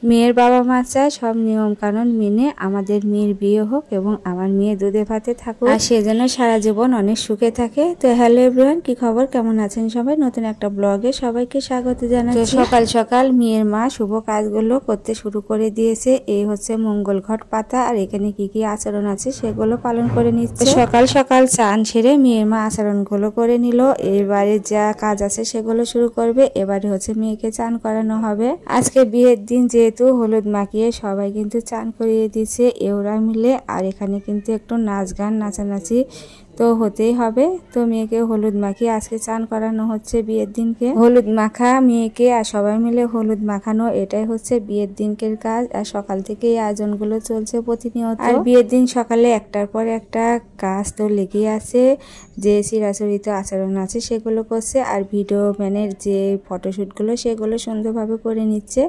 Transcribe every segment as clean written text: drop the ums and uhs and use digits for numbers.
মেয়ের বাবা মা চায় সব নিয়ম কানুন মেনে আমাদের মেয়ের বিয়ে হোক এবং আমার মেয়ে দুধে ভাতে থাকুক, আর সেজন্য সারা জীবন অনেক সুখে থাকে। তো হ্যালো এভরিওয়ান, কি খবর, কেমন আছেন সবাই? নতুন একটা ব্লগে সবাইকে স্বাগত জানাচ্ছি। সকাল সকাল মেয়ের মা শুভ কাজগুলো করতে শুরু করে দিয়েছে। এই হচ্ছে মঙ্গল ঘট পাতা, আর এখানে কি কি আচরণ আছে সেগুলো পালন করে নিচ্ছে। সকাল সকাল চান সেরে মেয়ের মা আচরণগুলো করে নিল। এবারে যা কাজ আছে সেগুলো শুরু করবে। এবারে হচ্ছে মেয়েকে চান করানো হবে। আজকে বিয়ের দিন যেহেতু হলুদ মাখিয়ে সবাই কিন্তু চান করিয়ে দিচ্ছে এওরা মিলে, আর এখানে কিন্তু একটু নাচ গান নাচানাচি তো হতেই হবে। তো মেয়েকে হলুদ মাখিয়ে আজকে চান করানো হচ্ছে বিয়ের দিনকে। হলুদ মাখা মেয়েকে আর সবাই মিলে হলুদ মাখানো, এটাই হচ্ছে বিয়ের দিনকের কাজ। আর সকাল থেকে এই আয়োজনগুলো চলছে প্রতিনিয়ত। আর বিয়ের দিন সকালে একটার পর একটা কাজ তো লেগেই আছে। যে চিরাচরিত আচরণ আছে সেগুলো করছে, আর ভিডিও ম্যানের যে ফটোশ্যুটগুলো সেগুলো সুন্দরভাবে করে নিচ্ছে।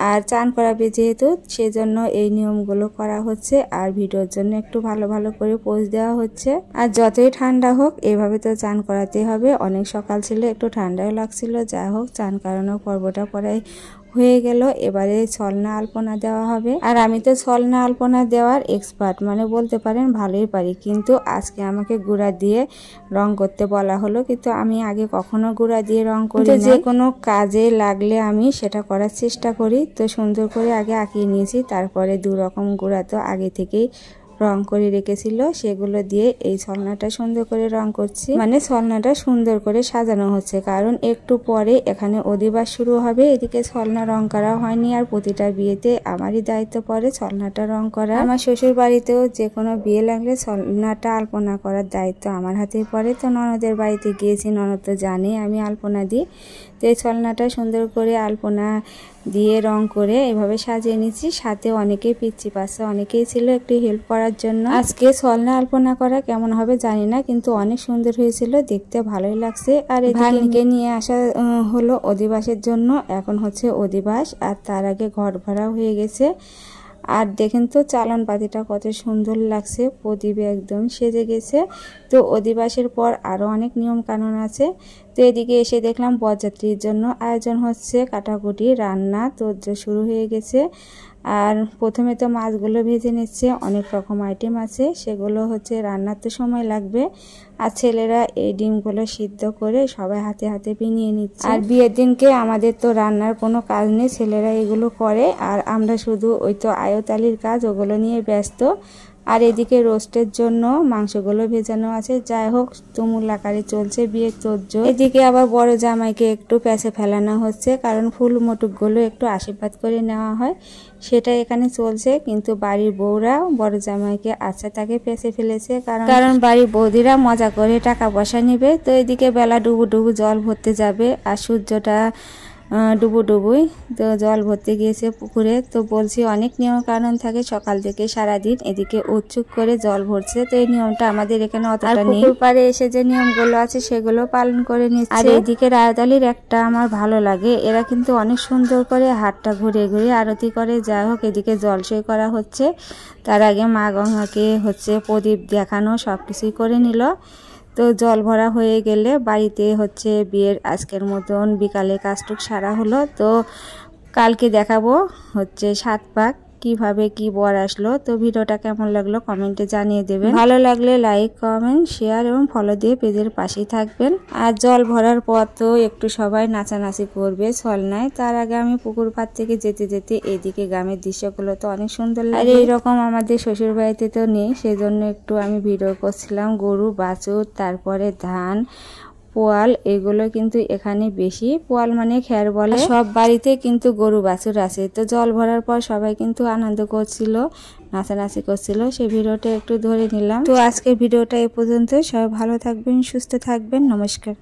আর চান করাবে যেহেতু সেজন্য এই নিয়মগুলো করা হচ্ছে, আর ভিডিওর জন্য একটু ভালো ভালো করে পোজ দেওয়া হচ্ছে। আর যতই ঠান্ডা হোক এভাবে তো চান করাতে হবে। অনেক সকাল ছিল, একটু ঠান্ডাও লাগছিল, যা হোক চান করানোর পর্বটা পরে হয়ে গেল। এবারে ছলনা আলপনা দেওয়া হবে। আর আমি তো ছলনা আলপনা দেওয়ার এক্সপার্ট, মানে বলতে পারেন ভালোই পারি, কিন্তু আজকে আমাকে গুঁড়া দিয়ে রং করতে বলা হলো, কিন্তু আমি আগে কখনো গুঁড়া দিয়ে রং করি না। যে কোনো কাজে লাগলে আমি সেটা করার চেষ্টা করি। তো সুন্দর করে আগে আঁকিয়ে নিয়েছি, তারপরে দু রকম গুঁড়া তো আগে থেকেই রং করে রেখেছিল, সেগুলো দিয়ে এই ছলনাটা সুন্দর করে রং করছি। মানে ছলনাটা সুন্দর করে সাজানো হচ্ছে, কারণ একটু পরে এখানে অধিবাস শুরু হবে। এদিকে ছলনা রং করা হয়নি, আর প্রতিটা বিয়েতে আমারই দায়িত্ব পড়ে ছলনাটা রং করা। আমার শ্বশুর বাড়িতেও যে কোনো বিয়ে লাগলে ছলনাটা আলপনা করার দায়িত্ব আমার হাতেই পড়ে। তো ননদের বাড়িতে গিয়েছি, ননদ তো জানে আমি আলপনা দিই। তো এই ছলনাটা সুন্দর করে আলপনা দিয়ে রং করে এভাবে সাজিয়ে নিচ্ছি। সাথে অনেকেই পিচ্ছি পাশে অনেকেই ছিল একটু হেল্প করার জন্য। আজকে ছলনা আলপনা করা কেমন হবে জানি না, কিন্তু অনেক সুন্দর হয়েছিল, দেখতে ভালোই লাগছে। আর ভাগ্নিকে নিয়ে আসা হলো অধিবাসের জন্য। এখন হচ্ছে অধিবাস, আর তার আগে ঘর ভরা হয়ে গেছে। আর দেখেন তো চালন পাতিটা কত সুন্দর লাগছে, প্রদীপে একদম সেজে গেছে। তো অধিবাসের পর আরও অনেক নিয়ম কানুন আছে। তো এদিকে এসে দেখলাম বরযাত্রীর জন্য আয়োজন হচ্ছে, কাটাকুটি রান্না তো শুরু হয়ে গেছে। আর প্রথমে তো মাছগুলো ভেজে নিচ্ছে, অনেক রকম আইটেম আছে, সেগুলো হচ্ছে রান্নার তো সময় লাগবে। আর ছেলেরা এই ডিমগুলো সিদ্ধ করে সবাই হাতে হাতে বিনিয়ে নিচ্ছে। আর বিয়ের দিনকে আমাদের তো রান্নার কোনো কাজ নেই, ছেলেরা এগুলো করে, আর আমরা শুধু ওই তো আয়তালির কাজ ওগুলো নিয়ে ব্যস্ত। আর এদিকে রোস্টের জন্য মাংসগুলো ভেজানো আছে। যাই হোক তুমুল আকারে চলছে বিয়ের তোড়জোড়। এদিকে আবার বড় জামাইকে একটু প্যাঁচে ফেলানো হচ্ছে, কারণ ফুল মটুকগুলো একটু আশীর্বাদ করে নেওয়া হয়, সেটা এখানে চলছে। কিন্তু বাড়ির বউরা বড় জামাইকে আচ্ছা তাকে পেঁচে ফেলেছে, কারণ বাড়ির বৌদিরা মজা করে টাকা পয়সা নেবে। তো এদিকে বেলা ডুবু ডুবু জল ভরতে যাবে, আর সূর্যটা ডুবুই তো জল ভরতে গিয়েছে পুকুরে। তো বলছি অনেক নিয়ম কানুন থাকে সকাল থেকে সারাদিন। এদিকে উৎসুক করে জল ভরছে, তো এই নিয়মটা আমাদের এখানে অতটা নেই। পুকুর পাড়ে এসে যে নিয়মগুলো আছে সেগুলো পালন করে নিচ্ছে। আর এদিকে রায়তালির একটা আমার ভালো লাগে, এরা কিন্তু অনেক সুন্দর করে হাতটা ঘুরে ঘুরে আরতি করে। যাই হোক এদিকে জলসই করা হচ্ছে, তার আগে মা গঙ্গাকে হচ্ছে প্রদীপ দেখানো সবকিছুই করে নিল। তো জল ভরা হয়ে গেলে বাড়িতে হচ্ছে বিয়ের আজকের মতন বিকালে কাজটুক সারা হলো। তো কালকে দেখাবো হচ্ছে 7 পাক কিভাবে কি বর আসলো। তো ভিডিওটা কেমন লাগলো কমেন্টে জানিয়ে দেবেন। ভালো লাগলে লাইক কমেন্ট শেয়ার এবং ফলো দিয়ে পেজের পাশেই থাকবেন। আর জল ভরার পর তো একটু সবাই নাচানাচি করবে ছলনায়। তার আগে আমি পুকুর পাড় থেকে যেতে যেতে এদিকে গ্রামের দৃশ্যগুলো তো অনেক সুন্দর লাগে। আর এইরকম আমাদের শ্বশুর বাড়িতে তো নেই, সেজন্য একটু আমি ভিডিও করছিলাম। গরু বাছুর, তারপরে ধান পোয়াল, এগুলো কিন্তু এখানে বেশি। পোয়াল মানে খ্যার বলে। সব বাড়িতে কিন্তু গরু বাছুর আছে। তো জল ভরার পর সবাই কিন্তু আনন্দ করছিল, নাচানাচি করছিল, সেই ভিডিওটা একটু ধরে নিলাম। তো আজকের ভিডিওটা এ পর্যন্ত। সবাই ভালো থাকবেন, সুস্থ থাকবেন, নমস্কার।